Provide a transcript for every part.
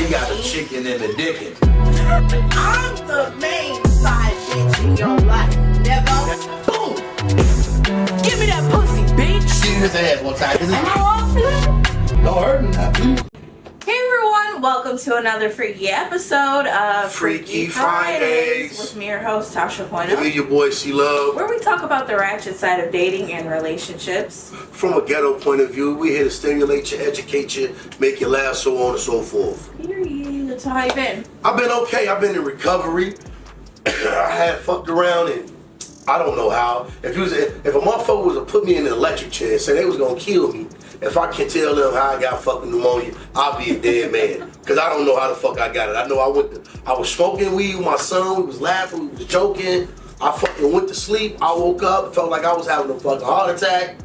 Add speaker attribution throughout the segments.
Speaker 1: She got the chicken and the dickin'.
Speaker 2: I'm the main side bitch in your life, nigga. Boom. Give me that pussy, bitch.
Speaker 1: Give his ass one time.
Speaker 2: Am I wrong for that?
Speaker 1: Don't hurt me now, please.
Speaker 2: Hey everyone, welcome to another freaky episode of
Speaker 1: Freaky Fridays.
Speaker 2: with me, your host Tasha
Speaker 1: And
Speaker 2: Pointo,
Speaker 1: me, your boy C-Love.
Speaker 2: where we talk about the ratchet side of dating and relationships.
Speaker 1: From a ghetto point of view, we here to stimulate you, educate you, make you laugh, so on and so forth.
Speaker 2: Period. So how you been?
Speaker 1: I've been okay. I've been in recovery. I had fucked around and I don't know how. If a motherfucker was to put me in an electric chair and say they was gonna kill me, if I can tell them how I got fucking pneumonia, I'll be a dead man. Cause I don't know how the fuck I got it. I know I was smoking weed with my son, we was laughing, we was joking. I fucking went to sleep, I woke up, felt like I was having a fucking heart attack.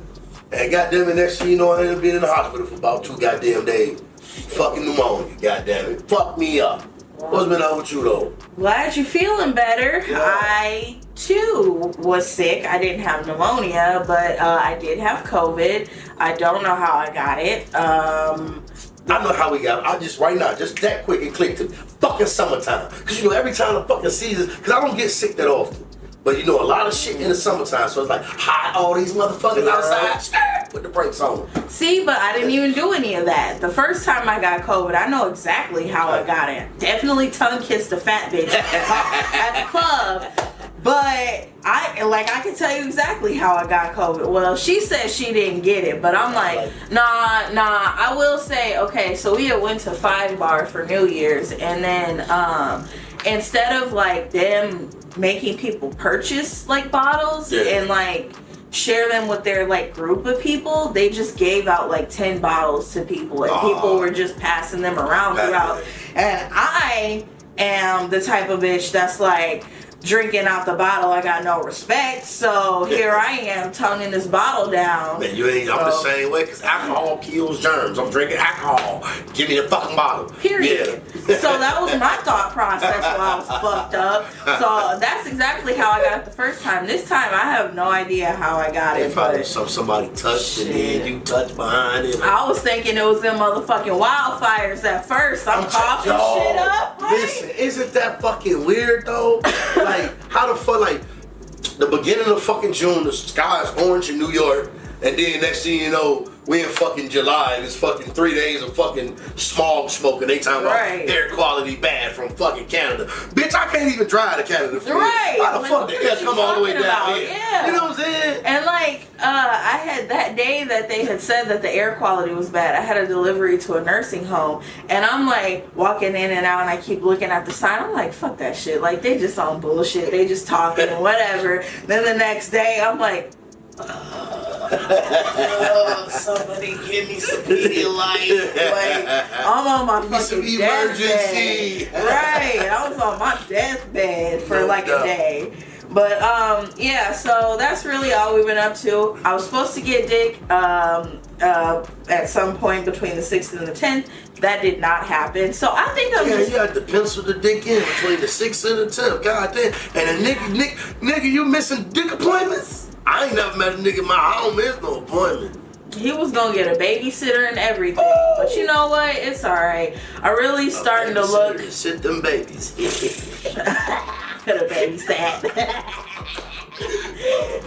Speaker 1: And goddamn it, next thing you know, I ended up being in the hospital for about 2 goddamn days. Fucking pneumonia, goddamn it. Fuck me up. What's been on with you though?
Speaker 2: Glad you're feeling better.
Speaker 1: Yeah.
Speaker 2: I too was sick. I didn't have pneumonia, but I did have COVID. I don't know how I got it.
Speaker 1: I know how we got it. I just, right now, just that quick, it clicked to me. Fucking summertime. Because, you know, every time the fucking season, because I don't get sick that often. But, you know, a lot of shit in the summertime. So it's like, hot, all these motherfuckers outside. Put the brakes on.
Speaker 2: See, but I didn't even do any of that. The first time I got COVID, I know exactly how I got it. Definitely tongue kissed a fat bitch at the club. But I can tell you exactly how I got COVID. Well, she said she didn't get it, but I'm like, nah. I will say, okay, so we had went to Five Bar for New Year's, and then instead of like them making people purchase like bottles and like share them with their like group of people, they just gave out like 10 bottles to people, and people were just passing them around throughout. And I am the type of bitch that's like, drinking out the bottle, I got no respect. So here I am tonguing this bottle down.
Speaker 1: Man, you ain't, I'm the same way, because alcohol kills germs. I'm drinking alcohol. Give me the fucking bottle.
Speaker 2: Period.
Speaker 1: Yeah.
Speaker 2: So that was my thought process while I was fucked up. So that's exactly how I got it the first time. This time I have no idea how I got it.
Speaker 1: Probably somebody touched it, and then you touched behind it.
Speaker 2: I was thinking it was them motherfucking wildfires at first. I'm coughing shit up. Right?
Speaker 1: Listen, isn't that fucking weird though? Like, how the fuck, like, the beginning of fucking June, the sky is orange in New York, and then next thing you know, we in fucking July, and it's fucking 3 days of fucking smog smoke, and they talking about air quality bad from fucking Canada. Bitch, I can't even drive to Canada for
Speaker 2: right.
Speaker 1: How the fuck they gotta come all the way down here?
Speaker 2: Yeah.
Speaker 1: You know what I'm saying?
Speaker 2: And like, I had that day that they had said that the air quality was bad, I had a delivery to a nursing home, and I'm like walking in and out, and I keep looking at the sign. I'm like, fuck that shit. Like, they just on bullshit. They just talking and whatever. Then the next day, I'm like, somebody give me some Pedialyte. Like, I'm on my fucking deathbed. Right. I was on my deathbed for like a day. But yeah, so that's really all we've been up to. I was supposed to get dick at some point between the 6th and the 10th. That did not happen. So I think I'm
Speaker 1: you had to pencil the dick in between the 6th and the 10th. God damn. And a nigga, you missing dick appointments? I ain't never met a nigga I don't miss no appointment.
Speaker 2: He was gonna get a babysitter and everything. But you know what? It's alright. I really starting to look.
Speaker 1: Sit them babies.
Speaker 2: Could have babysat.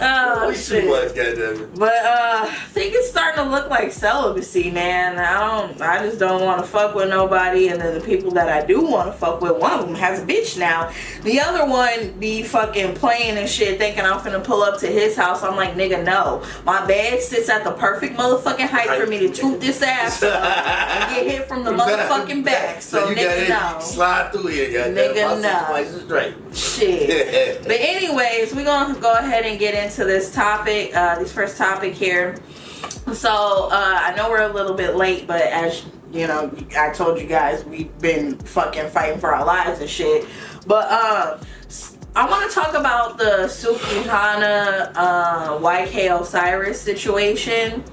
Speaker 2: Oh shit.
Speaker 1: Too much, goddamn.
Speaker 2: But I think it's starting to look like celibacy, man. I just don't want to fuck with nobody, and then the people that I do want to fuck with, one of them has a bitch now. The other one be fucking playing and shit, thinking I'm finna pull up to his house. I'm like, nigga, no. My bed sits at the perfect motherfucking height for me to toot this ass up and get hit from the motherfucking back. So nigga, no.
Speaker 1: Slide through here, goddamn.
Speaker 2: Nigga, no. Shit. But anyways, we gonna go ahead and get into this topic, this first topic here. So I know we're a little bit late, but as you know, I told you guys we've been fucking fighting for our lives and shit. But I want to talk about the Sukihana YK Osiris situation.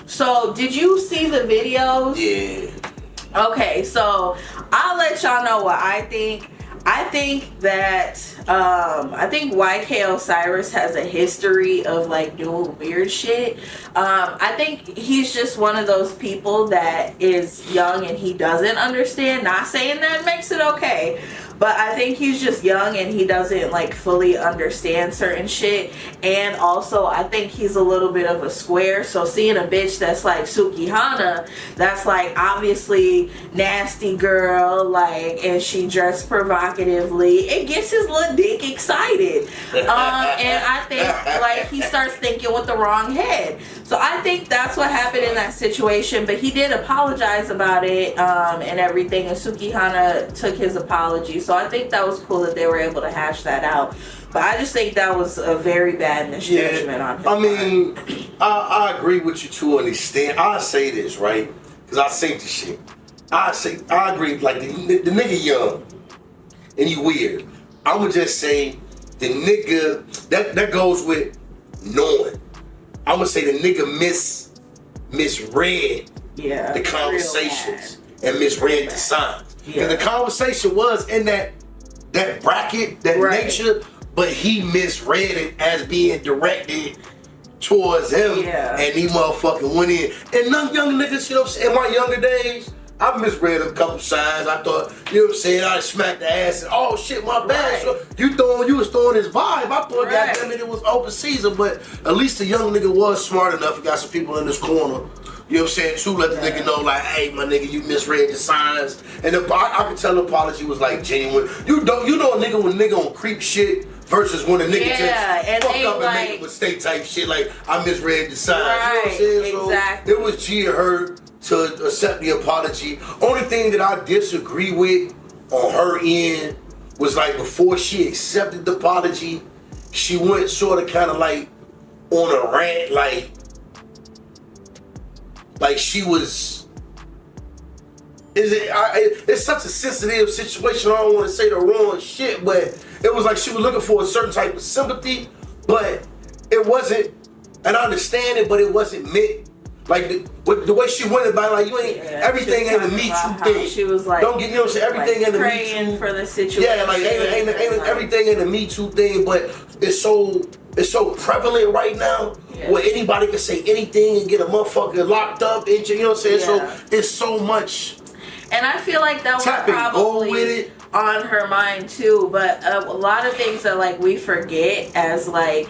Speaker 2: So did you see the videos?
Speaker 1: Yeah.
Speaker 2: Okay, so I'll let y'all know what I think. I think that I think YK Osiris has a history of like doing weird shit. I think he's just one of those people that is young and he doesn't understand. Not saying that makes it okay, but I think he's just young and he doesn't like fully understand certain shit. And also I think he's a little bit of a square. So seeing a bitch that's like Sukihana, that's like obviously nasty girl, like, and she dressed provocatively, it gets his little dick excited. And I think like he starts thinking with the wrong head. So I think that's what happened in that situation, but he did apologize about it and everything, and Sukihana took his apology. So I think that was cool that they were able to hash that out. But I just think that was a very bad misjudgment on his part.
Speaker 1: I mean, I agree with you to an extent. I say this, right? Because I say this shit. I agree, like the nigga young and you weird. I'ma just say the nigga that goes with knowing. I'ma say the nigga misread the conversations and misread the signs. Because the conversation was in that bracket, that nature, but he misread it as being directed towards him, and he motherfucking went in. And none young niggas, you know what I'm saying, in my younger days, I misread a couple signs. I thought, you know what I'm saying, I smacked the ass and, oh shit, my bad. So you was throwing this vibe. I thought, goddamn it was open season, but at least the young nigga was smart enough. He got some people in this corner, you know what I'm saying, to let the nigga know, like, hey, my nigga, you misread the signs. And I could tell the apology was like genuine. You know a nigga when nigga on creep shit versus when a nigga just fuck up and make a mistake type shit, like, I misread the signs.
Speaker 2: Right,
Speaker 1: you know what I'm saying?
Speaker 2: exactly.
Speaker 1: So it was G and her to accept the apology. Only thing that I disagree with on her end was like before she accepted the apology, she went sort of kind of like on a rant, like she was. It's such a sensitive situation. I don't want to say the wrong shit, but it was like she was looking for a certain type of sympathy, but it wasn't. And I understand it, but it wasn't meant. Like the way she went about, like you ain't everything ain't a Me Too thing.
Speaker 2: She was like,
Speaker 1: don't get, you know what I'm saying? Everything ain't a Me Too
Speaker 2: for the situation.
Speaker 1: Yeah, like ain't everything ain't a Me Too thing, but it's so prevalent right now where anybody can say anything and get a motherfucker locked up. And, you know what I'm saying? So it's so much.
Speaker 2: And I feel like that was probably on her mind too. But a lot of things that like we forget as like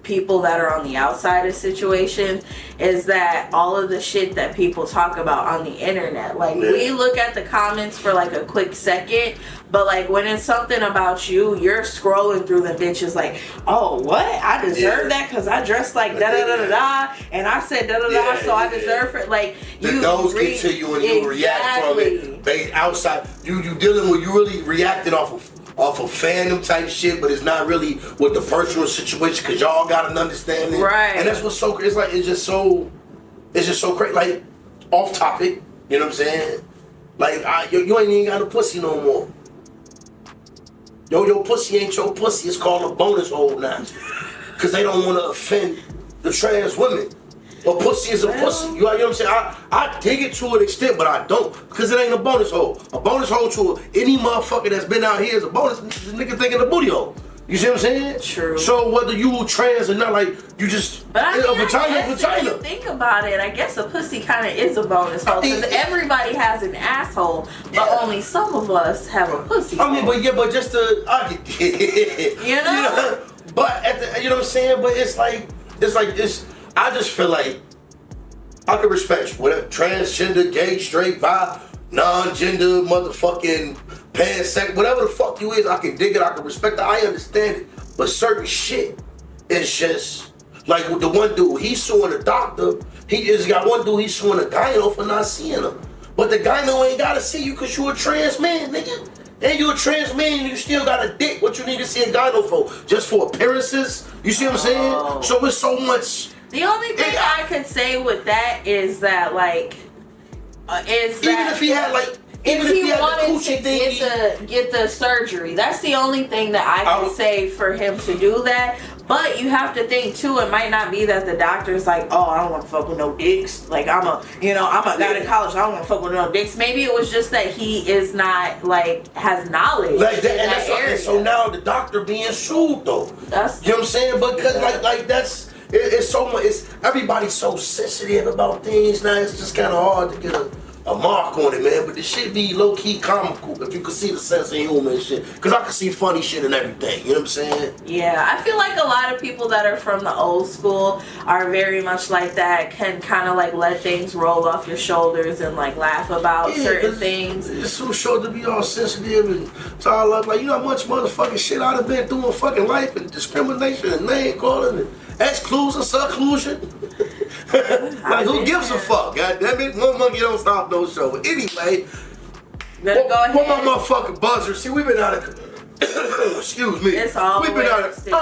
Speaker 2: people that are on the outside of situations is that all of the shit that people talk about on the internet, like we look at the comments for like a quick second, but like when it's something about you, you're scrolling through the bitches like, oh, what? I deserve that because I dressed like da da da da da, and I said da da da, so I deserve it. Like
Speaker 1: those get to you and you react from it. They outside, you dealing with, you really reacting off of fandom type shit, but it's not really with the personal situation because y'all got an understanding, right? And that's what's so crazy. It's like it's just so crazy. Like off topic, you know what I'm saying? Like you ain't even got a pussy no more. Your pussy ain't your pussy. It's called a bonus hole now, because they don't want to offend the trans women. A pussy is a pussy. You know what I'm saying? I dig it to an extent, but I don't, because it ain't a bonus hole. A bonus hole to any motherfucker that's been out here is a bonus. The nigga thinking a booty hole. You see what I'm saying? True. So whether you trans or not, like you just a vagina.
Speaker 2: If you think about it, I guess a pussy kind of is a bonus hole because everybody has an asshole, but only some of us have a pussy.
Speaker 1: I mean, but just to you know. But you know what I'm saying? But it's like. I just feel like I can respect you. Whatever, transgender, gay, straight, bi, non-gender, motherfucking pansexual, whatever the fuck you is, I can dig it, I can respect it, I understand it. But certain shit is just like with the one dude, he's suing a doctor. He just got one dude, he's suing a gyno for not seeing him. But the gyno ain't gotta see you because you a trans man, nigga. And you a trans man and you still got a dick. What you need to see a gyno for? Just for appearances? You see what I'm saying? So it's so much.
Speaker 2: The only thing I could say with that is that, like,
Speaker 1: even if he had, like, even if he wanted
Speaker 2: wanted to get the surgery. That's the only thing that I can say for him to do that. But you have to think too, it might not be that the doctor's like, oh, I don't want to fuck with no dicks. Like I'm a guy in college, I don't want to fuck with no dicks. Maybe it was just that he is not like has knowledge
Speaker 1: like that,
Speaker 2: in that area.
Speaker 1: So now the doctor being sued though.
Speaker 2: That's,
Speaker 1: you know what I'm saying? Because like that's it's so much. It's everybody's so sensitive about things now. It's just kind of hard to get a mark on it, man. But the shit be low key comical if you could see the sense of humor and shit. Cause I can see funny shit and everything. You know what I'm saying?
Speaker 2: Yeah, I feel like a lot of people that are from the old school are very much like that. Can kind of like let things roll off your shoulders and like laugh about certain things.
Speaker 1: It's so short to be all sensitive and tall up. Like, you know how much motherfucking shit I'd have been through in fucking life and discrimination and name calling and exclusion, seclusion. Like, who gives a fuck? God damn it, one monkey don't stop no show. But anyway,
Speaker 2: go ahead.
Speaker 1: What my motherfucking buzzer? See, we've been out of. Excuse me.
Speaker 2: It's all
Speaker 1: we've been out of. Y'all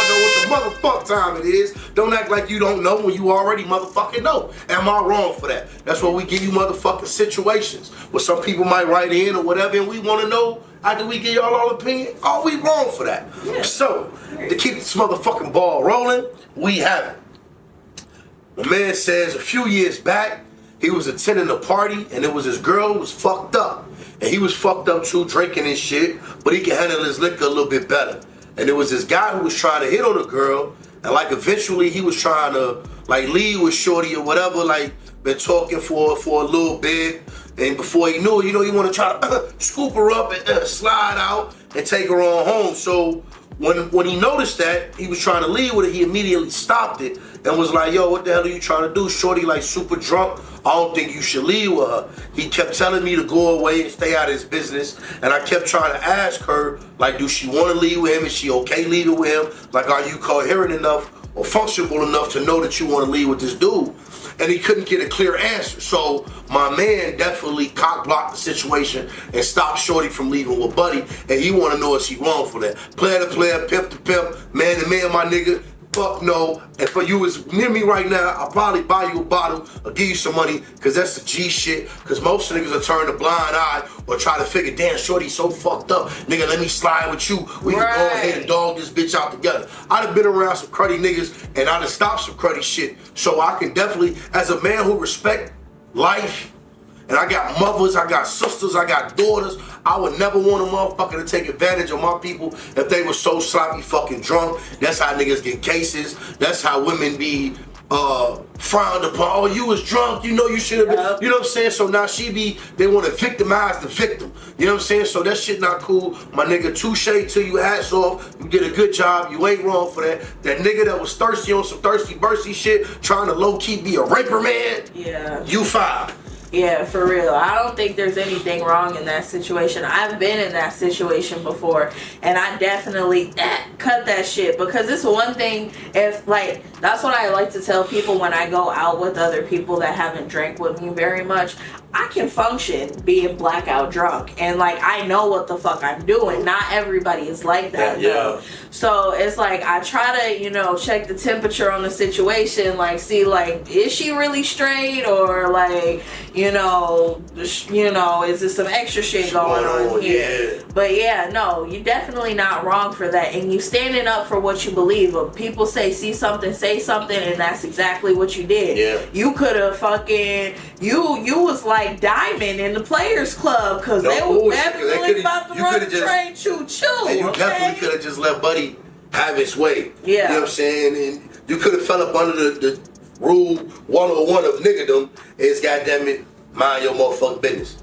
Speaker 1: know what the motherfuck time it is. Don't act like you don't know when you already motherfucking know. Am I wrong for that? That's why we give you motherfucking situations where some people might write in or whatever, and we want to know. After we give y'all all opinion, are we wrong for that? Yeah. So, to keep this motherfucking ball rolling, we have it. The man says a few years back, he was attending a party and it was his girl who was fucked up. And he was fucked up too, drinking and shit, but he could handle his liquor a little bit better. And there was this guy who was trying to hit on the girl, and like eventually he was trying to like leave with shorty or whatever, like been talking for a little bit. And before he knew it, you know, he want to try to scoop her up and slide out and take her on home. So when he noticed that he was trying to leave with it, he immediately stopped it and was like, yo, what the hell are you trying to do? Shorty like super drunk. I don't think you should leave with her. He kept telling me to go away and stay out of his business. And I kept trying to ask her, like, do she want to leave with him? Is she okay leaving with him? Like, are you coherent enough or functional enough to know that you want to leave with this dude? And he couldn't get a clear answer. So my man definitely cock-blocked the situation and stopped shorty from leaving with Buddy. And he want to know, is he wrong for that? Player to player, pimp to pimp, man to man, my nigga. Fuck no. And for you is near me right now, I'll probably buy you a bottle or give you some money, because that's the G shit. Because most niggas will turn a blind eye or try to figure, damn, shorty's so fucked up. Nigga, let me slide with you. We can go ahead and dog this bitch out together. I'd have been around some cruddy niggas and I'd have stopped some cruddy shit. So I can definitely, as a man who respect life, and I got mothers, I got sisters, I got daughters, I would never want a motherfucker to take advantage of my people if they were so sloppy fucking drunk. That's how niggas get cases. That's how women be frowned upon. Oh, you was drunk, you know you should have been. You know what I'm saying? So now they want to victimize the victim. You know what I'm saying? So that shit not cool. My nigga, touche to you, hats off. You did a good job. You ain't wrong for that. That nigga that was thirsty on some thirsty bursty shit, trying to low-key be a raper man, you foul.
Speaker 2: Yeah, for real. I don't think there's anything wrong in that situation. I've been in that situation before, and I definitely cut that shit, because it's one thing if, like, that's what I like to tell people when I go out with other people that haven't drank with me very much. I can function being blackout drunk, and like I know what the fuck I'm doing. Not everybody is like that.
Speaker 1: Yeah.
Speaker 2: So it's like I try to, you know, check the temperature on the situation, like see like is she really straight, or like, you know, is there some extra shit going on here? Yeah. But yeah, no, you're definitely not wrong for that, and you standing up for what you believe. If people say see something, say something, and that's exactly what you did.
Speaker 1: Yeah.
Speaker 2: You could have fucking you was like Diamond in the Players Club, because they were definitely about to run the train choo-choo.
Speaker 1: And you definitely could have just let Buddy have his way.
Speaker 2: Yeah.
Speaker 1: You know what I'm saying? And you could have fell up under the rule 101 of niggerdom is, goddamn it, mind your motherfucking business.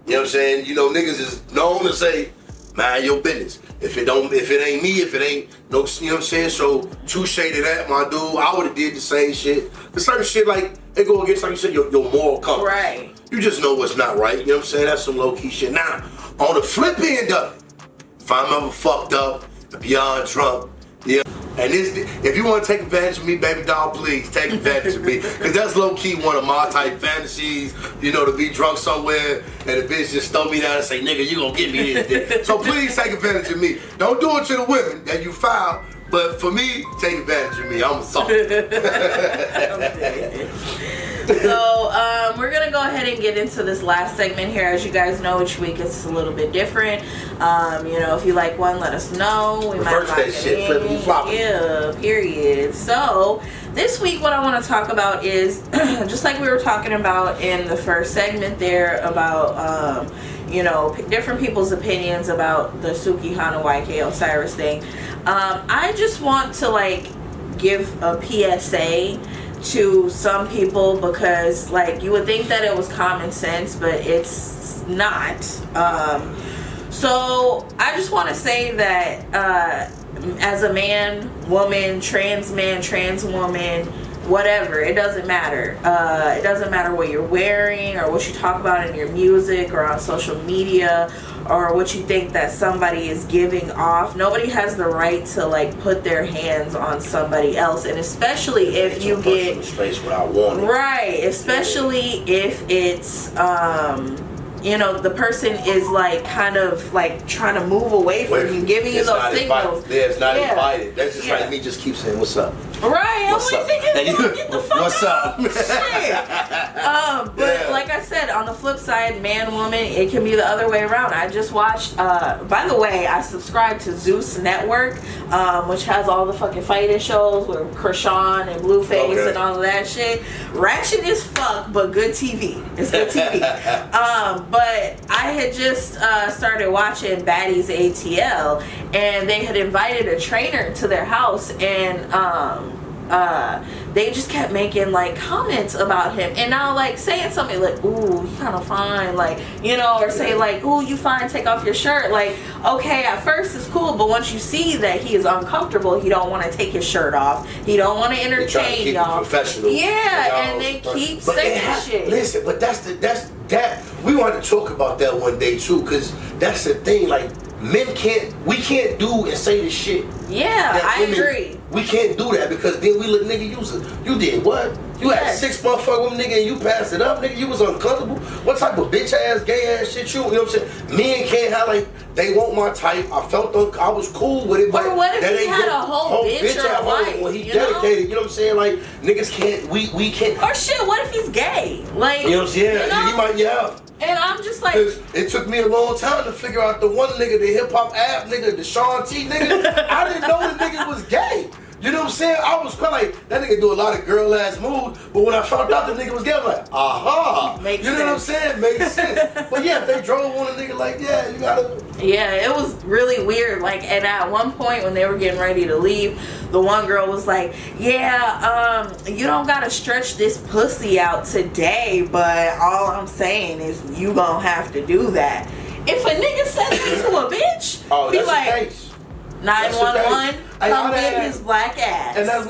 Speaker 1: You know what I'm saying? You know, niggas is known to say, mind your business. If it ain't me, if it ain't no, you know what I'm saying? So touche to that, my dude. I would have did the same shit. The certain shit like it go against, like you said, your moral compass.
Speaker 2: Right.
Speaker 1: You just know what's not right. You know what I'm saying? That's some low key shit. Now, on the flip end of it, if I'm ever fucked up, beyond drunk, yeah. And if you want to take advantage of me, baby doll, please take advantage of me. Because that's low-key one of my type fantasies, you know, to be drunk somewhere and the bitch just throw me down and say, nigga, you gonna get me this. So please take advantage of me. Don't do it to the women that you foul, but for me, take advantage of me. I'm sorry.
Speaker 2: So we're gonna go ahead and get into this last segment here. As you guys know, each week it's a little bit different. You know, if you like one, let us know. We
Speaker 1: Reverse
Speaker 2: might
Speaker 1: that shit, flippity floppity.
Speaker 2: Yeah, period. So this week what I want to talk about is just like we were talking about in the first segment there about you know, different people's opinions about the Sukihana YK Osiris thing. I just want to like give a PSA to some people, because like you would think that it was common sense, but it's not. So I just want to say that as a man, woman, trans woman, whatever, it doesn't matter. It doesn't matter what you're wearing or what you talk about in your music or on social media or what you think that somebody is giving off. Nobody has the right to like put their hands on somebody else, and especially if you get
Speaker 1: space without warning.
Speaker 2: Right, especially if it's you know, the person is like kind of like trying to move away from you, giving you those signals.
Speaker 1: It's not invited. That's just like me just keep saying, what's up?
Speaker 2: Right,
Speaker 1: what's
Speaker 2: I'm like, nigga, get the fuck
Speaker 1: what's
Speaker 2: up.
Speaker 1: up?
Speaker 2: Shit. But like I said, on the flip side, man, woman, it can be the other way around. I just watched, by the way, I subscribe to Zeus Network, which has all the fucking fighting shows with Krishan and Blueface and all of that shit. Ratchet as fuck, but good TV. It's good TV. But I had just started watching Baddies ATL, and they had invited a trainer to their house, and they just kept making like comments about him, and now like saying something like, ooh, you kind of fine, like, you know, or say like, ooh, you fine, take off your shirt. Like, okay, at first it's cool, but once you see that he is uncomfortable, he don't want to take his shirt off, he don't want to entertain y'all.
Speaker 1: Professional.
Speaker 2: Yeah, and they keep saying shit.
Speaker 1: Listen, but that's we want to talk about that one day too, because that's the thing. Like, we can't do and say this shit.
Speaker 2: Yeah, I agree.
Speaker 1: We can't do that, because then we let nigga use it. You did what? You had 6 motherfucker with nigga and you passed it up, nigga. You was uncomfortable. What type of bitch ass, gay ass shit you know what I'm saying? Men can't have like, they want my type. I felt I was cool with it, but
Speaker 2: or what if he had a whole bitch or a wife?
Speaker 1: When he dedicated, you know what I'm saying? Like, niggas can't, we can't.
Speaker 2: Or shit, what if he's gay? Like,
Speaker 1: you know what I'm saying?
Speaker 2: You know?
Speaker 1: He might yell.
Speaker 2: And I'm just like,
Speaker 1: it took me a long time to figure out the one nigga, the hip hop app nigga, the Sean T nigga. I didn't know the nigga was gay. You know what I'm saying? I was kind of like, that nigga do a lot of girl ass moves, but when I found out the nigga was gay, I'm like, aha.
Speaker 2: Makes
Speaker 1: you know
Speaker 2: sense.
Speaker 1: what I'm saying? Makes sense. But yeah, if they drove on a nigga like, yeah, you gotta.
Speaker 2: Yeah, it was really weird. Like, and at one point when they were getting ready to leave, the one girl was like, yeah, you don't gotta stretch this pussy out today, but all I'm saying is you gonna have to do that. If a nigga says this to a bitch, be like, 911, come get his black ass.
Speaker 1: And as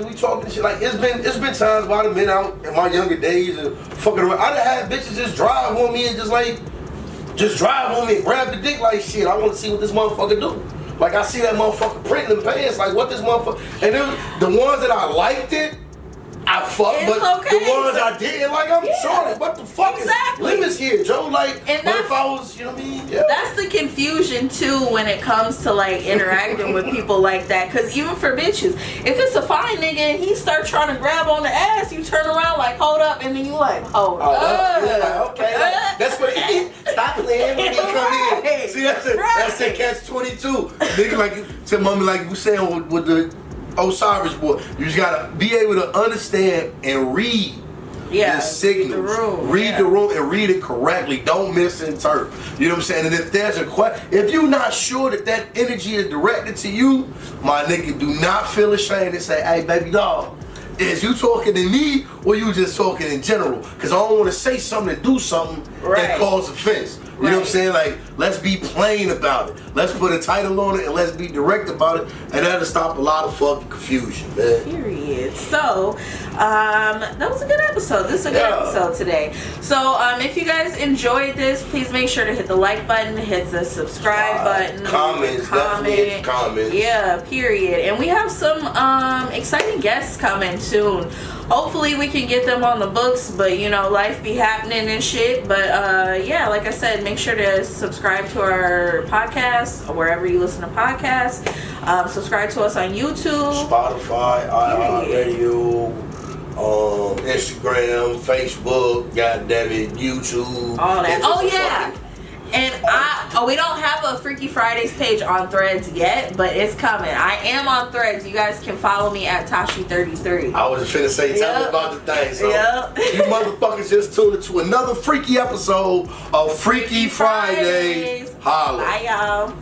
Speaker 1: we talking shit, like it's been times where I've been out in my younger days and fucking around. I done had bitches just drive on me and just drive on me and grab the dick like shit. I want to see what this motherfucker do. Like, I see that motherfucker printing them pants, like what this motherfucker. And then the ones that I liked it, I fucked, but the ones I didn't like, I'm sorry. What the fuck is limits here, Joe? Like, but if I was, you know what I mean? Yeah.
Speaker 2: That's the confusion too when it comes to like interacting with people like that. Cause even for bitches, if it's a fine nigga and he start trying to grab on the ass, you turn around like, hold up, and then you like, hold up.
Speaker 1: Yeah, like, okay, like, that's what it is. Stop playing when you come in. See, that's it. Catch 22. Nigga, like, to mommy, like you saying with the Osiris boy, you just gotta be able to understand and read the signals. Read the room and read it correctly. Don't misinterpret. You know what I'm saying? And if there's a question, if you're not sure that energy is directed to you, my nigga, do not feel ashamed and say, hey, baby dog, is you talking to me or you just talking in general? Because I don't want to say something and do something that cause offense. You know what I'm saying? Like, let's be plain about it. Let's put a title on it and let's be direct about it. And that'll stop a lot of fucking confusion, man.
Speaker 2: Period. So, that was a good episode. This is a good episode today. So, if you guys enjoyed this, please make sure to hit the like button, hit the subscribe button.
Speaker 1: Comments. Definitely hit the comments.
Speaker 2: Yeah, period. And we have some exciting guests coming soon. Hopefully we can get them on the books, but you know, life be happening and shit. But yeah, like I said, make sure to subscribe to our podcast or wherever you listen to podcasts. Subscribe to us on YouTube,
Speaker 1: Spotify, iHeartRadio, Instagram, Facebook, goddamn it, YouTube.
Speaker 2: All that.
Speaker 1: It's just
Speaker 2: Oh
Speaker 1: a
Speaker 2: yeah.
Speaker 1: fucking-
Speaker 2: And we don't have a Freaky Fridays page on Threads yet, but it's coming. I am on Threads. You guys can follow me at Tashi33.
Speaker 1: I was finna say, tell me
Speaker 2: Yep.
Speaker 1: about the thing. So
Speaker 2: Yep.
Speaker 1: you motherfuckers just tuned into another freaky episode of Freaky Fridays. Holla.
Speaker 2: Bye, y'all.